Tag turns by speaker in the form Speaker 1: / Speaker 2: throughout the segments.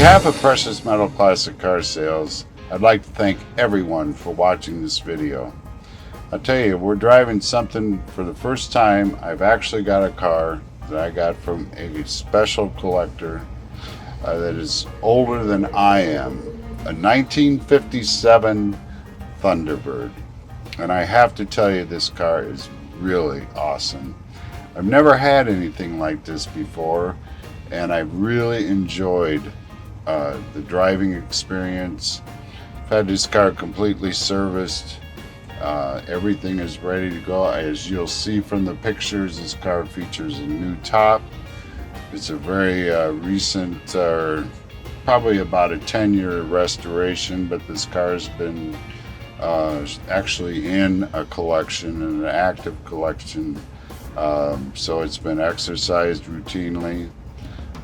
Speaker 1: behalf of Precious Metal Classic Car Sales, I'd like to thank everyone for watching this video. I'll tell you, we're driving something for the first time. I've actually got a car that I got from a special collector that is older than I am, a 1957 Thunderbird. And I have to tell you, this car is really awesome. I've never had anything like this before, and I've really enjoyed the driving experience. I've had this car completely serviced. Everything is ready to go. As you'll see from the pictures, this car features a new top. It's a very recent, probably about a 10-year restoration, but this car has been actually in a collection, an active collection. So it's been exercised routinely,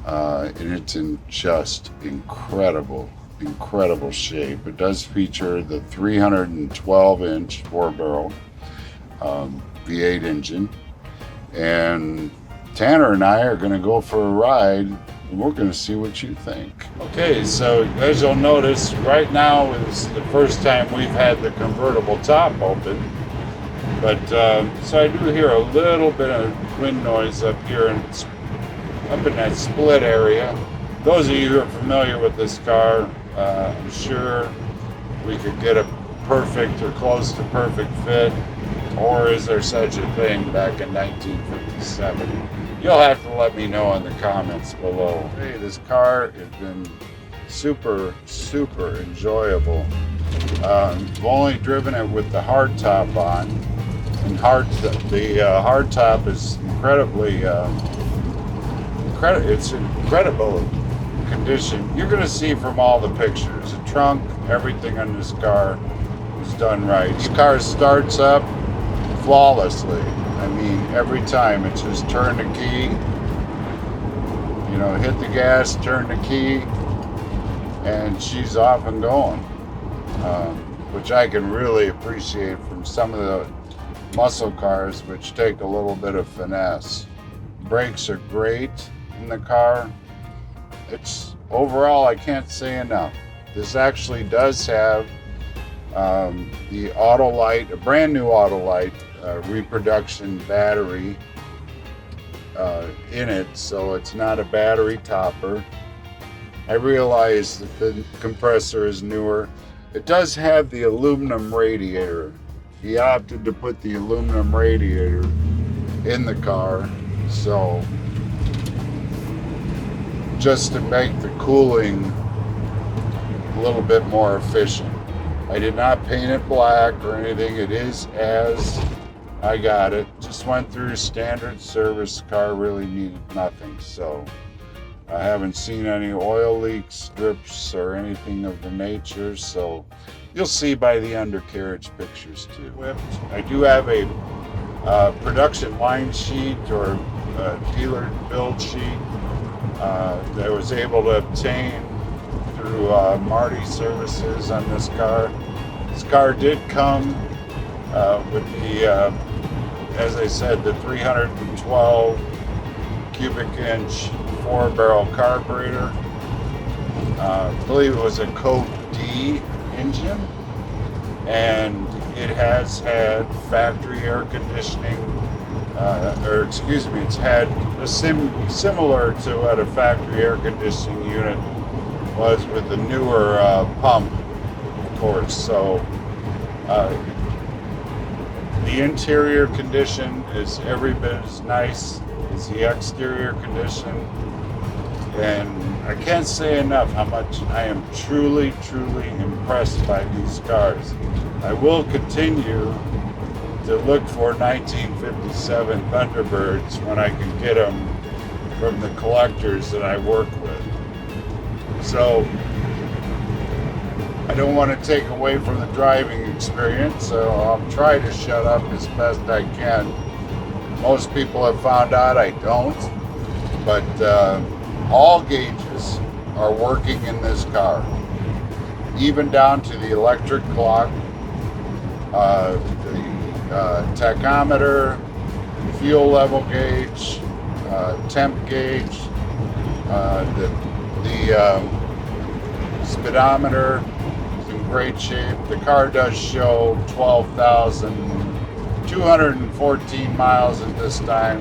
Speaker 1: and it's in just incredible shape. It does feature the 312-inch 4-barrel V8 engine, and Tanner and I are going to go for a ride, and we're going to see what you think. Okay, so as you'll notice, right now is the first time we've had the convertible top open, but so I do hear a little bit of wind noise up here and up in that split area. Those of you who are familiar with this car, I'm sure we could get a perfect or close to perfect fit, or is there such a thing back in 1957? You'll have to let me know in the comments below. Hey, this car has been super enjoyable. I've only driven it with the hardtop on, and the hardtop is it's incredible condition. You're going to see from all the pictures, the trunk, everything on this car is done right. This car starts up flawlessly. I mean, every time it's just turn the key, you know, hit the gas, turn the key, and she's off and going, which I can really appreciate from some of the muscle cars, which take a little bit of finesse. Brakes are great in the car. It's overall, I can't say enough. This actually does have the Autolite, a brand new Autolite reproduction battery in it, so it's not a battery topper. I realize that the compressor is newer. It does have the aluminum radiator. He opted to put the aluminum radiator in the car, so just to make the cooling a little bit more efficient. I did not paint it black or anything. It is as I got it. Just went through standard service. Car really needed nothing, so I haven't seen any oil leaks, drips, or anything of the nature, so you'll see by the undercarriage pictures too. I do have a production line sheet or dealer build sheet that I was able to obtain through Marty Services on this car. This car did come with the, as I said, the 312 cubic inch 4-barrel carburetor. I believe it was a Code D engine, and it has had factory air conditioning, it's had a similar to what a factory air conditioning unit was with the newer pump, of course. So the interior condition is every bit as nice as the exterior condition, and I can't say enough how much I am truly impressed by these cars. I will continue to look for 1957 Thunderbirds when I can get them from the collectors that I work with. So I don't want to take away from the driving experience, so I'll try to shut up as best I can. Most people have found out I don't, but all gauges are working in this car, even down to the electric clock, the tachometer, fuel level gauge, temp gauge, the Speedometer is in great shape. The car does show 12,214 miles at this time.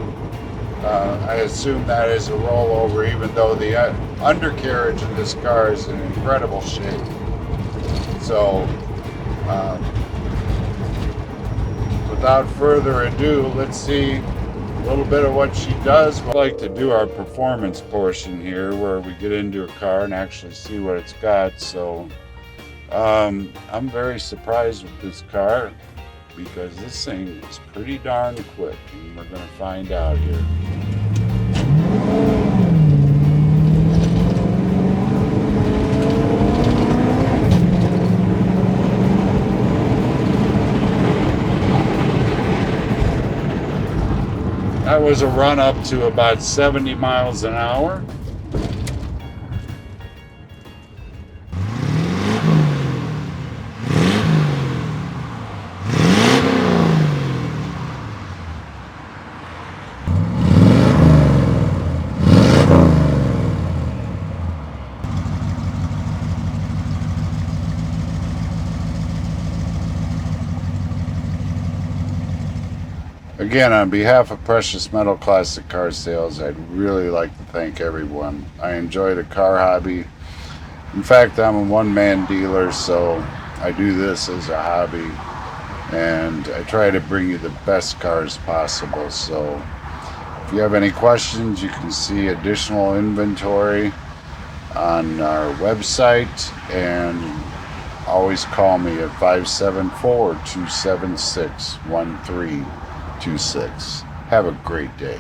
Speaker 1: I assume that is a rollover, even though the undercarriage in this car is in incredible shape. So, without further ado, let's see a little bit of what she does. I'd like to do our performance portion here, where we get into a car and actually see what it's got. So, I'm very surprised with this car, because this thing is pretty darn quick, and we're going to find out here. That was a run up to about 70 miles an hour. Again, on behalf of Precious Metal Classic Car Sales, I'd really like to thank everyone. I enjoy the car hobby. In fact, I'm a one-man dealer, so I do this as a hobby, and I try to bring you the best cars possible. So if you have any questions, you can see additional inventory on our website, and always call me at 574-276-1326. Have a great day.